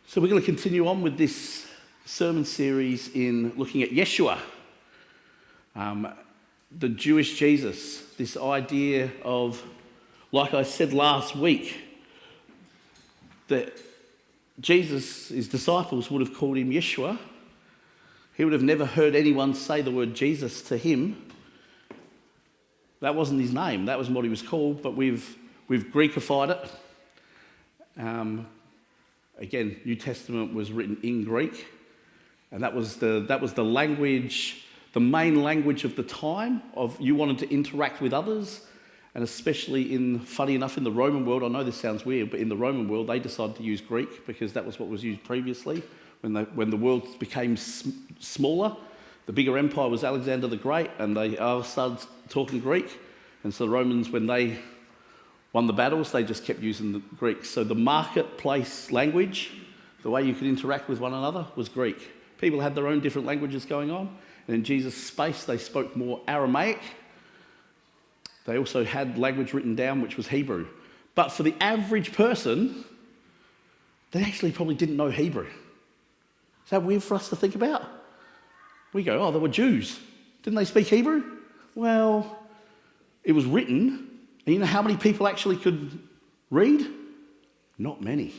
So we're going to continue on with this sermon series in looking at Yeshua, the Jewish Jesus, this idea of, like I said last week, that Jesus, his disciples would have called him Yeshua. He would have never heard anyone say the word Jesus to him. That wasn't his name, that wasn't what he was called, but we've Greekified it. Again, New Testament was written in Greek, and that was the language, the main language of the time. Of you wanted to interact with others, and especially funny enough, in the Roman world. I know this sounds weird, but in the Roman world, they decided to use Greek because that was what was used previously. When the world became smaller, the bigger empire was Alexander the Great, and they started talking Greek. And so the Romans, when they won the battles, they just kept using the Greek. So the marketplace language, the way you could interact with one another, was Greek. People had their own different languages going on, and in Jesus' space they spoke more Aramaic. They also had language written down which was Hebrew. But for the average person, they actually probably didn't know Hebrew. Is that weird for us to think about? We go, oh, they were Jews. Didn't they speak Hebrew? Well, it was written. And you know how many people actually could read? Not many.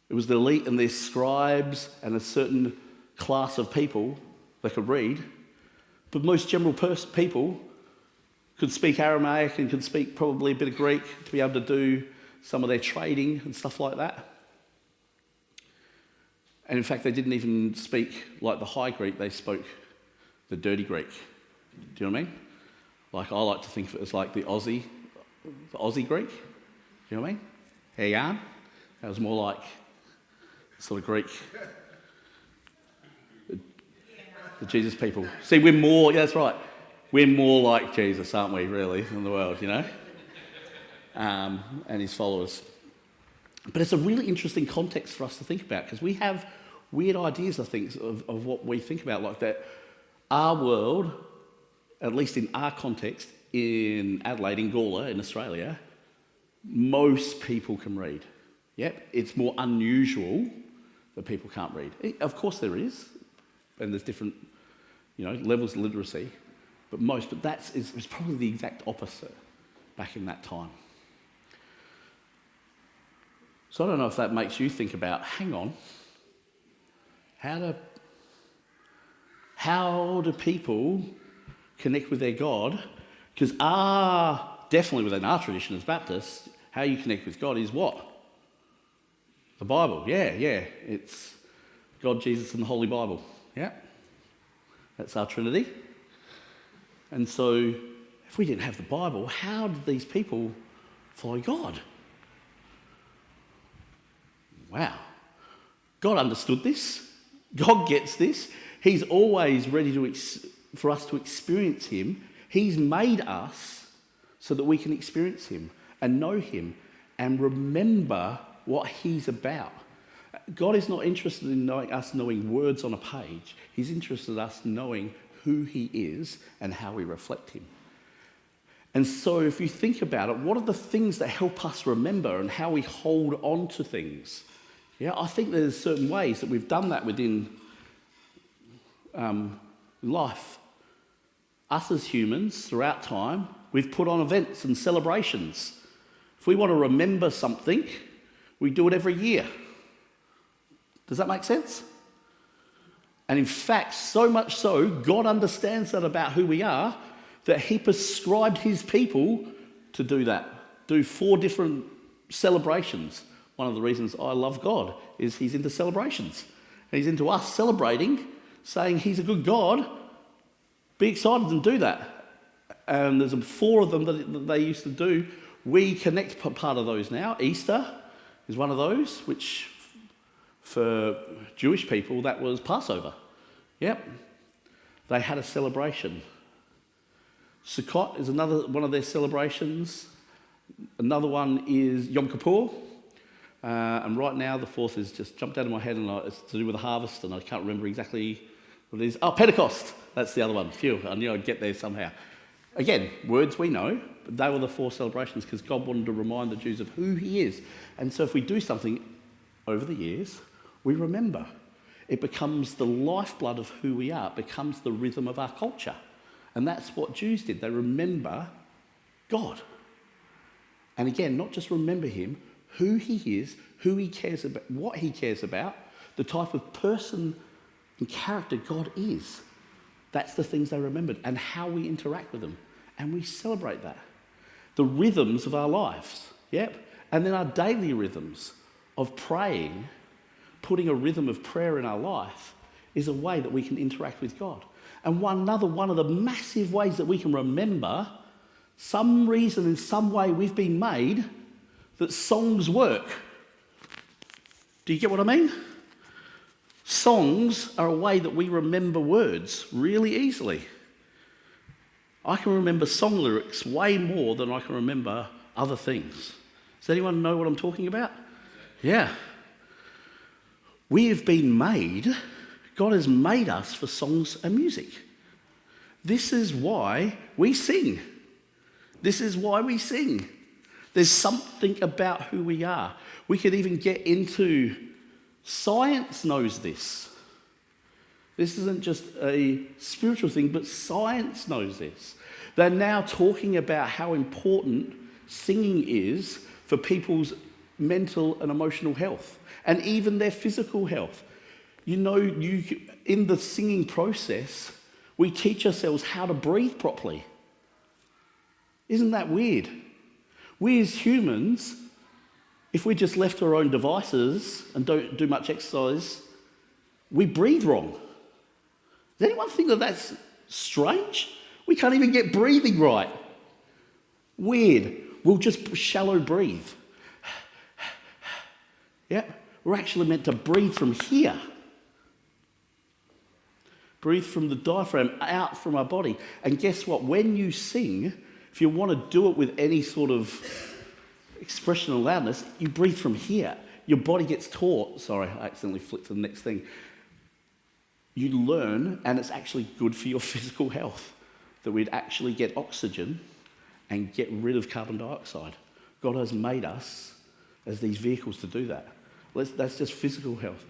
It was the elite and their scribes and a certain class of people that could read. But most general people could speak Aramaic and could speak probably a bit of Greek to be able to do some of their trading and stuff like that. And in fact, they didn't even speak like the high Greek, they spoke the dirty Greek. Do you know what I mean? Like, I like to think of it as like the Aussie Greek. You know what I mean? How you going? That was more like sort of Greek. The Jesus people. See, we're more, yeah, that's right. We're more like Jesus, aren't we, really, in the world, you know? And his followers. But it's a really interesting context for us to think about, because we have weird ideas, I think, of what we think about, like that our world, at least in our context, in Adelaide, in Gawler, in Australia, most people can read. Yep, it's more unusual that people can't read. Of course there is, and there's different, levels of literacy, but it's probably the exact opposite back in that time. So I don't know if that makes you think about, hang on, how do people connect with their God? Because definitely within our tradition as Baptists, how you connect with God is what? The Bible. Yeah. It's God, Jesus, and the Holy Bible. Yeah. That's our Trinity. And so if we didn't have the Bible, how did these people follow God? Wow. God understood this. God gets this. He's always ready for us to experience him. He's made us so that we can experience him and know him and remember what he's about. God is not interested in us knowing words on a page. He's interested in us knowing who he is and how we reflect him. And so if you think about it, what are the things that help us remember and how we hold on to things? Yeah, I think there's certain ways that we've done that within life. Us as humans, throughout time, we've put on events and celebrations. If we want to remember something, we do it every year. Does that make sense? And in fact, so much so, God understands that about who we are, that he prescribed his people to do that. Do 4 different celebrations. One of the reasons I love God is he's into celebrations. And he's into us celebrating, saying he's a good God. Be excited and do that. And there's 4 of them that they used to do. We connect part of those now. Easter is one of those, which for Jewish people, that was Passover. Yep. They had a celebration. Sukkot is another one of their celebrations. Another one is Yom Kippur. And right now, the 4th is just jumped out of my head, and it's to do with the harvest, and I can't remember exactly what it is. Oh, Pentecost. That's the other one. Phew, I knew I'd get there somehow. Again, words we know, but they were the 4 celebrations because God wanted to remind the Jews of who he is. And so if we do something over the years, we remember. It becomes the lifeblood of who we are. It becomes the rhythm of our culture. And that's what Jews did. They remember God. And again, not just remember him, who he is, who he cares about, what he cares about, the type of person and character God is. That's the things they remembered, and how we interact with them. And we celebrate that. The rhythms of our lives, yep. And then our daily rhythms of praying, putting a rhythm of prayer in our life, is a way that we can interact with God. And one of the massive ways that we can remember, some reason in some way we've been made that songs work. Do you get what I mean? Songs are a way that we remember words really easily. I can remember song lyrics way more than I can remember other things. Does anyone know what I'm talking about? Yeah. We have been made, God has made us for songs and music. This is why we sing. This is why we sing. There's something about who we are. We could even get into, science knows this. This isn't just a spiritual thing, but science knows this. They're now talking about how important singing is for people's mental and emotional health, and even their physical health. You know, in the singing process, we teach ourselves how to breathe properly. Isn't that weird? We as humans, if we're just left to our own devices and don't do much exercise, we breathe wrong. Does anyone think that that's strange? We can't even get breathing right. Weird. We'll just shallow breathe. Yep. We're actually meant to breathe from here. Breathe from the diaphragm out from our body. And guess what? When you sing, if you want to do it with any sort of expression or loudness, you breathe from here. Your body gets taught. Sorry, I accidentally flipped to the next thing. You learn, and it's actually good for your physical health, that we'd actually get oxygen and get rid of carbon dioxide. God has made us as these vehicles to do that. That's just physical health.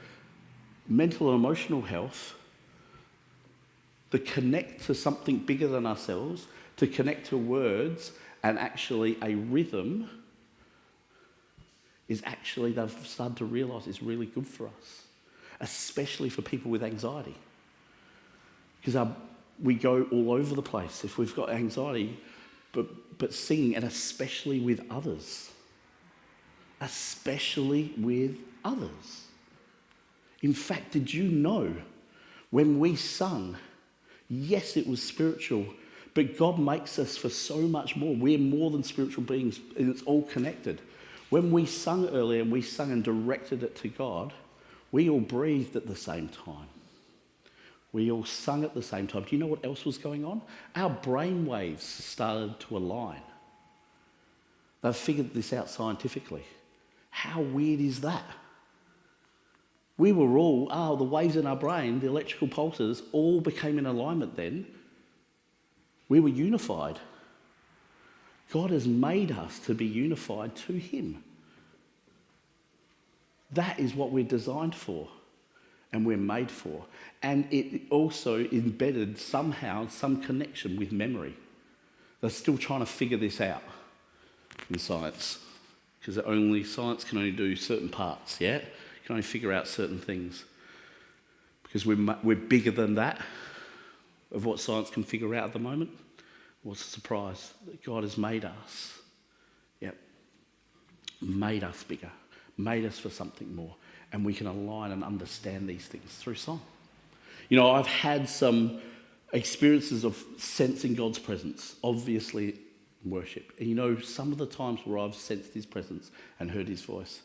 Mental and emotional health, to connect to something bigger than ourselves, to connect to words and actually a rhythm, is actually, they've started to realise, is really good for us, especially for people with anxiety. Because we go all over the place if we've got anxiety, but singing, and especially with others. Especially with others. In fact, did you know when we sung, yes, it was spiritual, but God makes us for so much more. We're more than spiritual beings, and it's all connected. When we sung earlier, and we sung and directed it to God, we all breathed at the same time. We all sung at the same time. Do you know what else was going on? Our brain waves started to align. They've figured this out scientifically. How weird is that? We were all, the waves in our brain, the electrical pulses, all became in alignment then. We were unified. God has made us to be unified to him. That is what we're designed for and we're made for. And it also embedded somehow some connection with memory. They're still trying to figure this out in science, because science can only do certain parts, yeah? You can only figure out certain things. Because we're bigger than that, of what science can figure out at the moment. What's the surprise? That God has made us, made us bigger, made us for something more, and we can align and understand these things through song. You know, I've had some experiences of sensing God's presence, obviously in worship. And you know, some of the times where I've sensed his presence and heard his voice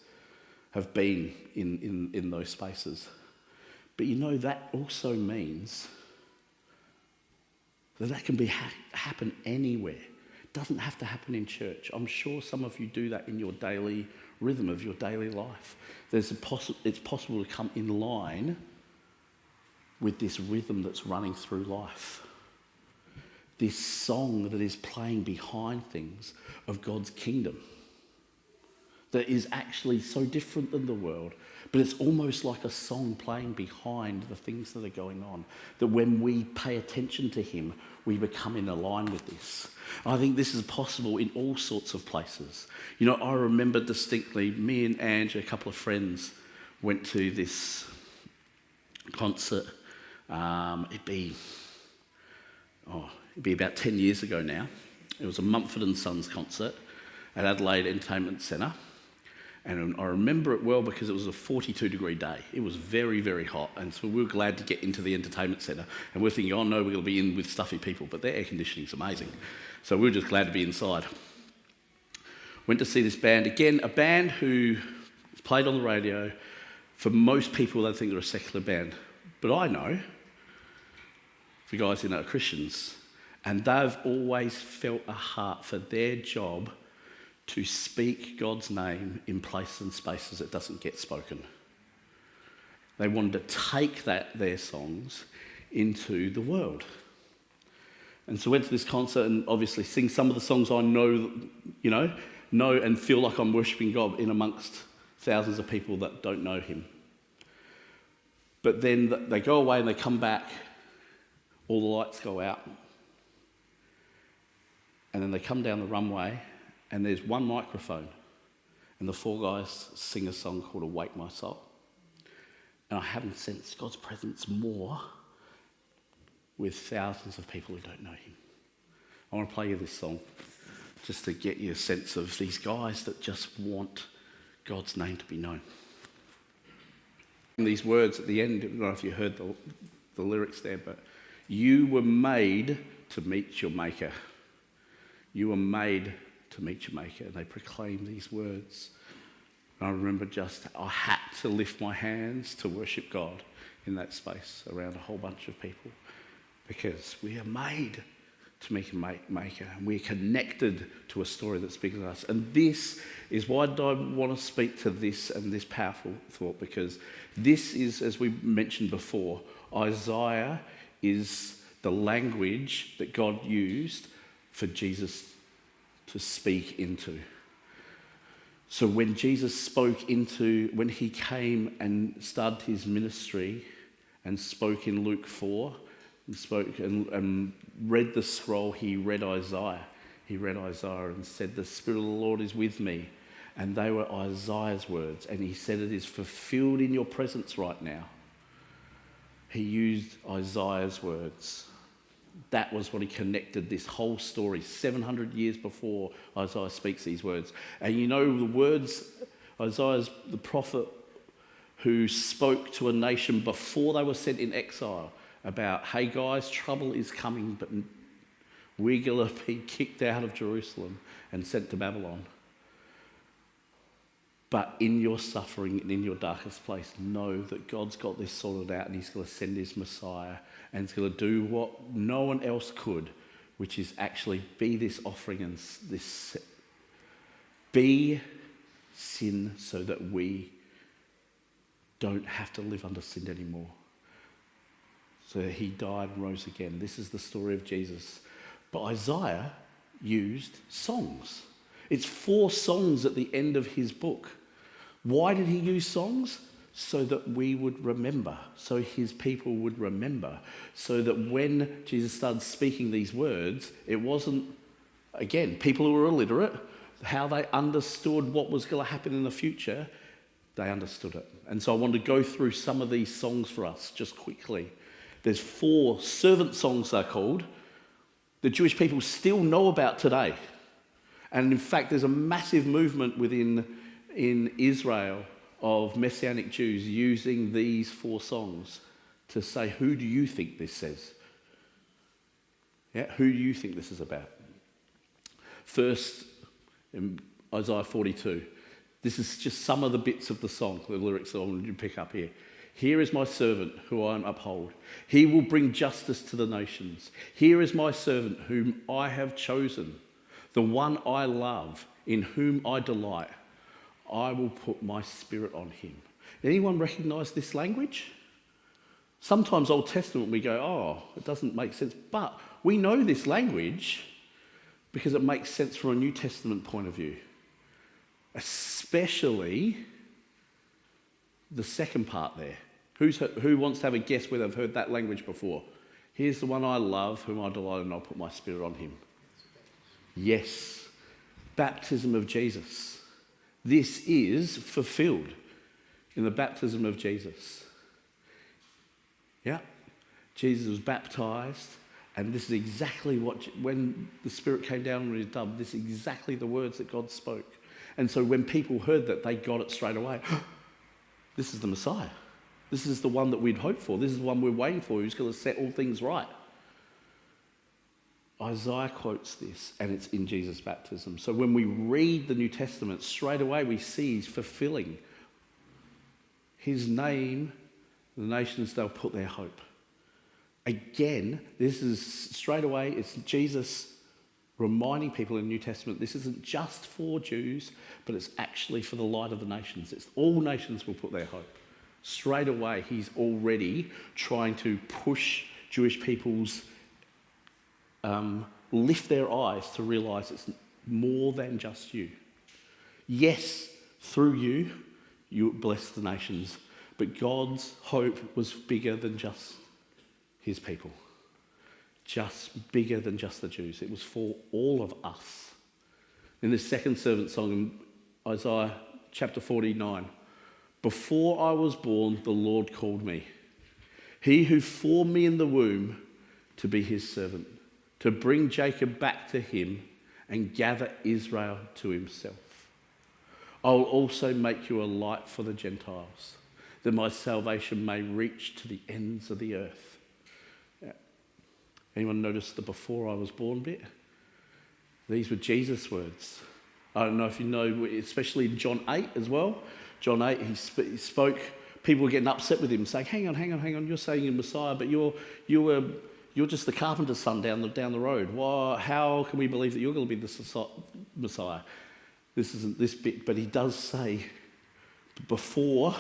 have been in those spaces. But you know, that also means that can happen anywhere. It doesn't have to happen in church. I'm sure some of you do that in your daily rhythm of your daily life. It's possible to come in line with this rhythm that's running through life. This song that is playing behind things of God's kingdom. that is actually so different than the world, but it's almost like a song playing behind the things that are going on, that when we pay attention to him, we become in line with this. I think this is possible in all sorts of places. You know, I remember distinctly, me and Ange, a couple of friends, went to this concert. It'd be about 10 years ago now. It was a Mumford & Sons concert at Adelaide Entertainment Centre. And I remember it well because it was a 42-degree day. It was very, very hot. And so we were glad to get into the entertainment centre. And we're thinking, oh no, we're going to be in with stuffy people. But their air conditioning's amazing. So we were just glad to be inside. Went to see this band. Again, a band who played on the radio. For most people, they think they're a secular band. But I know the guys in it are Christians. And they've always felt a heart for their job to speak God's name in places and spaces it doesn't get spoken. They wanted to take their songs into the world. And so I went to this concert and obviously sing some of the songs I know and feel like I'm worshipping God in amongst thousands of people that don't know him. But then they go away and they come back, all the lights go out, and then they come down the runway and there's one microphone, and the four guys sing a song called Awake My Soul. And I haven't sensed God's presence more with thousands of people who don't know him. I want to play you this song just to get you a sense of these guys that just want God's name to be known. And these words at the end, I don't know if you heard the lyrics there, but you were made to meet your maker. You were made to meet your maker. And they proclaim these words. And I remember I had to lift my hands to worship God in that space around a whole bunch of people, because we are made to meet a maker, and we're connected to a story that speaks to us. And this is why I want to speak to this and this powerful thought, because this is, as we mentioned before, Isaiah is the language that God used for Jesus to speak into. So when when he came and started his ministry and spoke in Luke 4, and spoke and read the scroll, he read Isaiah. He read Isaiah and said, the Spirit of the Lord is with me. And they were Isaiah's words. And he said, it is fulfilled in your presence right now. He used Isaiah's words. That was what he connected this whole story 700 years before Isaiah speaks these words. And you know the words, Isaiah's the prophet who spoke to a nation before they were sent in exile about, hey guys, trouble is coming, but we're going to be kicked out of Jerusalem and sent to Babylon. But in your suffering and in your darkest place, know that God's got this sorted out, and he's going to send his Messiah, and he's going to do what no one else could, which is actually be this offering and be sin so that we don't have to live under sin anymore. So he died and rose again. This is the story of Jesus. But Isaiah used songs. It's 4 songs at the end of his book. Why did he use songs? So that we would remember, so his people would remember, so that when Jesus started speaking these words, it wasn't, again, people who were illiterate, how they understood what was going to happen in the future, they understood it. And so I want to go through some of these songs for us just quickly. There's 4 servant songs, they're called, the Jewish people still know about today. And in fact, there's a massive movement in Israel of Messianic Jews using these 4 songs to say, who do you think this says? Yeah, who do you think this is about? First, in Isaiah 42, this is just some of the bits of the song, the lyrics that I wanted you to pick up here. Here is my servant who I uphold. He will bring justice to the nations. Here is my servant whom I have chosen, the one I love, in whom I delight. I will put my spirit on him. Anyone recognise this language? Sometimes Old Testament we go, oh, it doesn't make sense. But we know this language because it makes sense from a New Testament point of view. especially the second part there. Who wants to have a guess whether they've heard that language before? Here's the one I love, whom I delight in, and I'll put my spirit on him. Yes, baptism of Jesus. This is fulfilled in the baptism of Jesus. Yeah, Jesus was baptized, and this is exactly when the Spirit came down on his dove, this is exactly the words that God spoke. And so when people heard that, they got it straight away. This is the Messiah. This is the one that we'd hoped for. This is the one we're waiting for, who's going to set all things right. Isaiah quotes this, and it's in Jesus' baptism. So when we read the New Testament, straight away we see he's fulfilling his name. The nations, they'll put their hope. Again, this is straight away, it's Jesus reminding people in the New Testament, this isn't just for Jews, but it's actually for the light of the nations. It's all nations will put their hope. Straight away, he's already trying to push Jewish people's lift their eyes to realise it's more than just you. Yes, through you, you bless the nations, but God's hope was bigger than just his people, just bigger than just the Jews. It was for all of us. In the second servant song in Isaiah chapter 49, before I was born, the Lord called me. He who formed me in the womb to be his servant, to bring Jacob back to him and gather Israel to himself. I will also make you a light for the Gentiles, that my salvation may reach to the ends of the earth. Anyone notice the before I was born bit? These were Jesus' words. I don't know if you know, especially in John 8 as well. John 8, he spoke, people were getting upset with him, saying, hang on, you're saying you're Messiah, but you're just the carpenter's son down the road. Why, how can we believe that you're going to be the Messiah? This isn't this bit, but he does say, before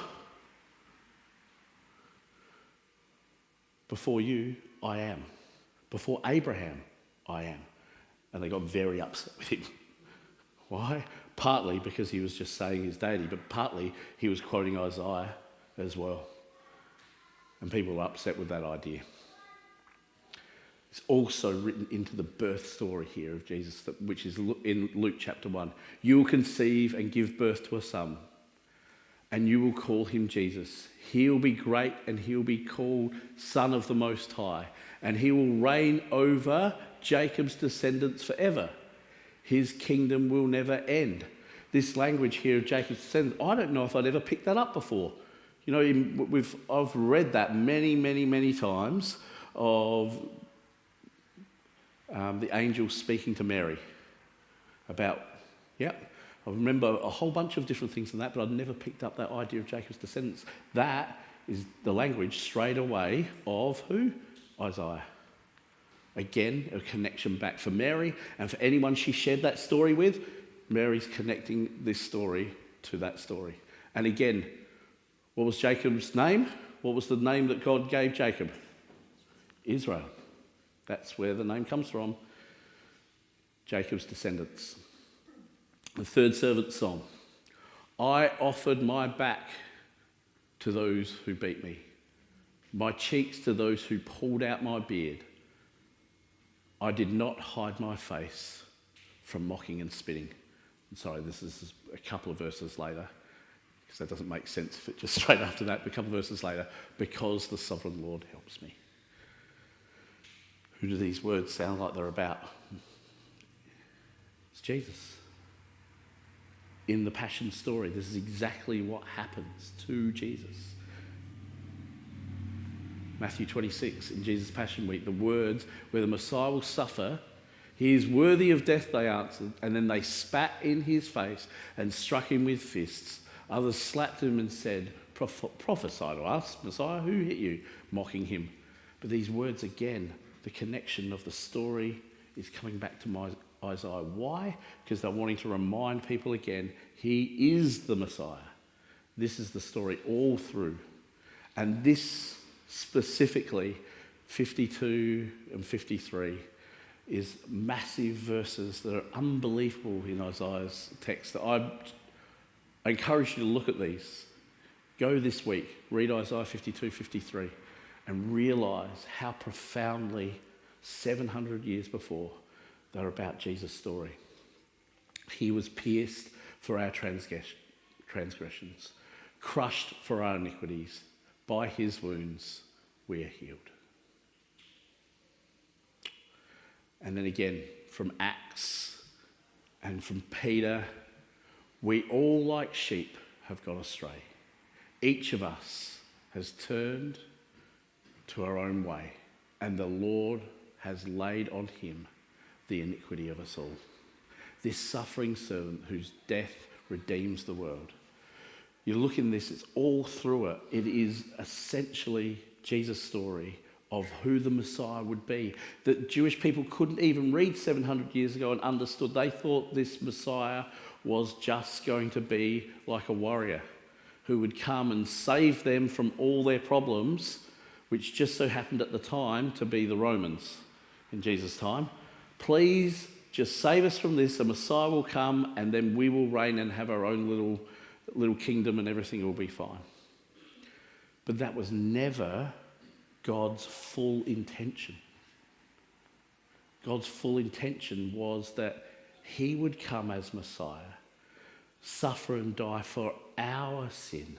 you, I am. Before Abraham, I am. And they got very upset with him. Why? Partly because he was just saying his deity, but partly he was quoting Isaiah as well. And people were upset with that idea. It's also written into the birth story here of Jesus, which is in Luke chapter 1. You will conceive and give birth to a son, and you will call him Jesus. He will be great, and he will be called Son of the Most High, and he will reign over Jacob's descendants forever. His kingdom will never end. This language here of Jacob's descendants, I don't know if I'd ever picked that up before. You know, I've read that many times of the angel speaking to Mary about, I remember a whole bunch of different things in that, but I'd never picked up that idea of Jacob's descendants. That is the language straight away of who? Isaiah. Again, a connection back for Mary, and for anyone she shared that story with, Mary's connecting this story to that story. And again, what was Jacob's name? What was the name that God gave Jacob? Israel. That's where the name comes from. Jacob's descendants. The third servant song. I offered my back to those who beat me, my cheeks to those who pulled out my beard. I did not hide my face from mocking and spitting. I'm sorry, this is a couple of verses later, because that doesn't make sense if it's just straight after that, but a couple of verses later, because the sovereign Lord helps me. Who do these words sound like they're about? It's Jesus. In the Passion story, this is exactly what happens to Jesus. Matthew 26, in Jesus' Passion Week, the words where the Messiah will suffer, he is worthy of death, they answered, and then they spat in his face and struck him with fists. Others slapped him and said, prophesy to us, Messiah, who hit you? Mocking him. But these words again, the connection of the story is coming back to Isaiah. Why? Because they're wanting to remind people again, he is the Messiah. This is the story all through. And this specifically, 52 and 53, is massive verses that are unbelievable in Isaiah's text that I encourage you to look at these. Go this week, read Isaiah 52, 53, and realise how profoundly 700 years before they're about Jesus' story. He was pierced for our transgressions, crushed for our iniquities. By his wounds we are healed. And then again, from Acts and from Peter, we all like sheep have gone astray. Each of us has turned to our own way, and the Lord has laid on him the iniquity of us all. This suffering servant whose death redeems the world. You look in this, it's all through it. It is essentially Jesus' story of who the Messiah would be. That Jewish people couldn't even read 700 years ago and understood. They thought this Messiah was just going to be like a warrior who would come and save them from all their problems, which just so happened at the time to be the Romans in Jesus' time. Please just save us from this. The Messiah will come and then we will reign and have our own little kingdom and everything will be fine. But that was never God's full intention. God's full intention was that he would come as Messiah, suffer and die for our sin,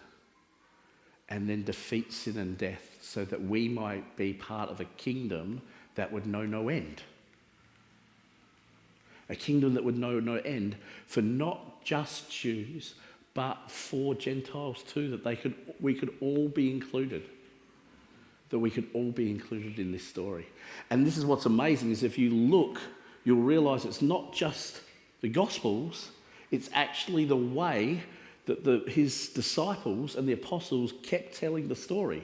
and then defeat sin and death so that we might be part of a kingdom that would know no end. A kingdom that would know no end for not just Jews, but for Gentiles too, that we could all be included. That we could all be included in this story. And this is what's amazing, is if you look, you'll realise it's not just the Gospels, it's actually the way that his disciples and the apostles kept telling the story.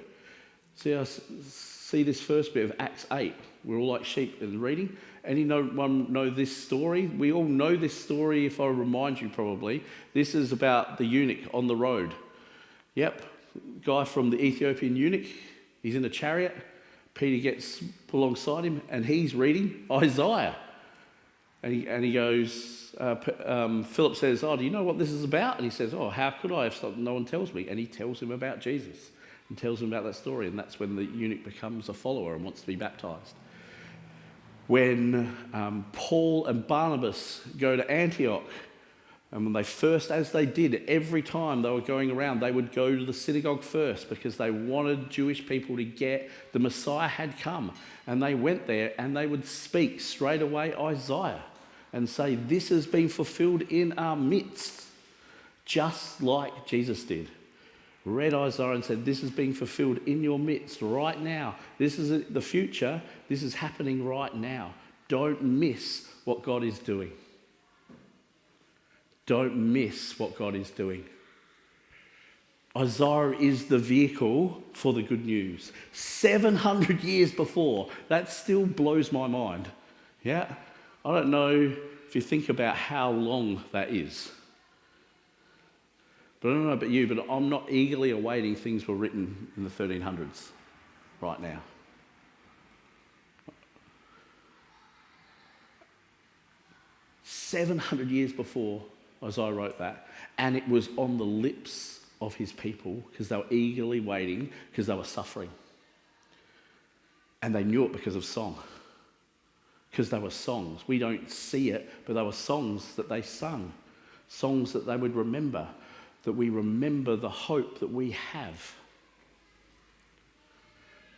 See this first bit of Acts 8. We're all like sheep in reading. Anyone know this story? We all know this story, if I remind you probably. This is about the eunuch on the road. Yep, guy from the Ethiopian eunuch. He's in a chariot. Peter gets alongside him and he's reading Isaiah. And he goes, Philip says, do you know what this is about? And he says, how could I if no one tells me? And he tells him about Jesus and tells him about that story. And that's when the eunuch becomes a follower and wants to be baptized. When Paul and Barnabas go to Antioch, and when as they did, every time they were going around, they would go to the synagogue first because they wanted Jewish people to get the Messiah had come. And they went there and they would speak straight away Isaiah and say, this has been fulfilled in our midst, just like Jesus did. Read Isaiah and said, this is being fulfilled in your midst right now. This is the future. This is happening right now. Don't miss what God is doing. Don't miss what God is doing. Isaiah is the vehicle for the good news. 700 years before. That still blows my mind. Yeah? I don't know if you think about how long that is. But I don't know about you, but I'm not eagerly awaiting things were written in the 1300s right now. "700 years before Isaiah wrote that, and it was on the lips of his people because they were eagerly waiting because they were suffering. And they knew it because of song. Because they were songs. We don't see it, but they were songs that they sung. Songs that they would remember. That we remember the hope that we have.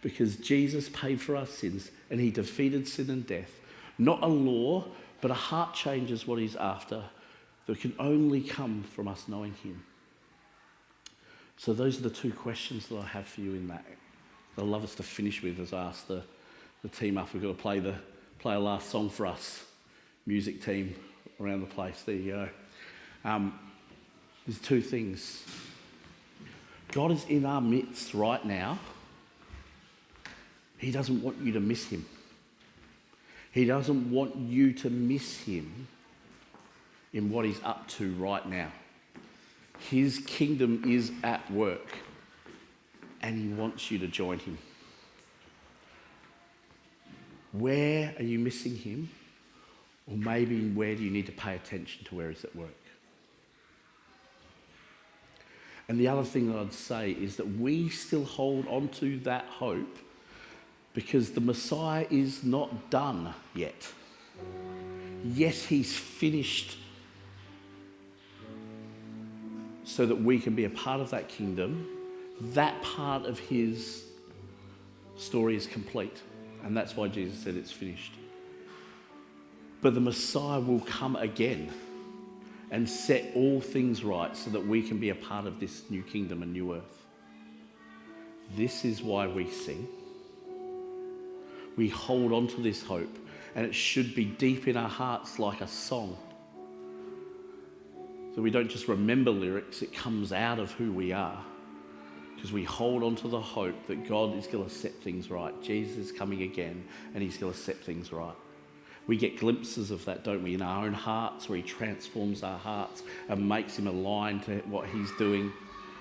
Because Jesus paid for our sins and he defeated sin and death. Not a law, but a heart change is what he's after. That can only come from us knowing him. So those are the two questions that I have for you in that. I'd love us to finish with as I ask the team up. We've got to play a last song for us. Music team around the place. There you go. There's two things. God is in our midst right now. He doesn't want you to miss him. He doesn't want you to miss him in what he's up to right now. His kingdom is at work and he wants you to join him. Where are you missing him? Or maybe where do you need to pay attention to where he's at work? And the other thing that I'd say is that we still hold on to that hope because the Messiah is not done yet. Yes, he's finished so that we can be a part of that kingdom. That part of his story is complete. And that's why Jesus said it's finished. But the Messiah will come again and set all things right so that we can be a part of this new kingdom and new earth. This is why we sing. We hold on to this hope, and it should be deep in our hearts like a song. So we don't just remember lyrics, it comes out of who we are. Because we hold on to the hope that God is going to set things right. Jesus is coming again, and he's going to set things right. We get glimpses of that, don't we, in our own hearts, where he transforms our hearts and makes them aligned to what he's doing.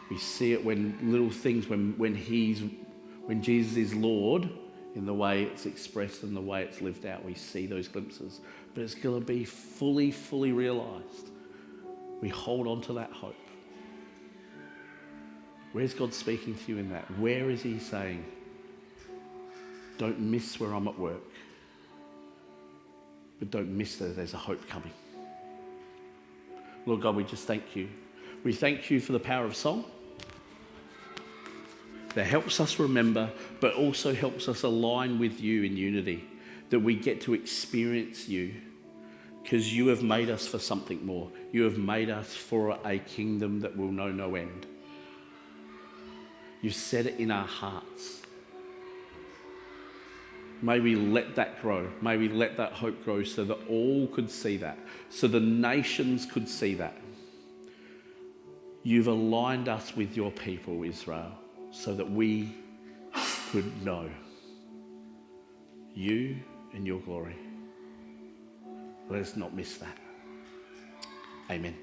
We see it when little things, when Jesus is Lord, in the way it's expressed and the way it's lived out. We see those glimpses. But it's going to be fully realised. We hold on to that hope. Where's God speaking to you in that? Where is he saying, don't miss where I'm at work, but don't miss that there's a hope coming? Lord God, we just thank you. We thank you for the power of song that helps us remember, but also helps us align with you in unity, that we get to experience you because you have made us for something more. You have made us for a kingdom that will know no end. You've set it in our hearts. May we let that grow. May we let that hope grow so that all could see that, so the nations could see that. You've aligned us with your people, Israel, so that we could know you and your glory. Let us not miss that. Amen.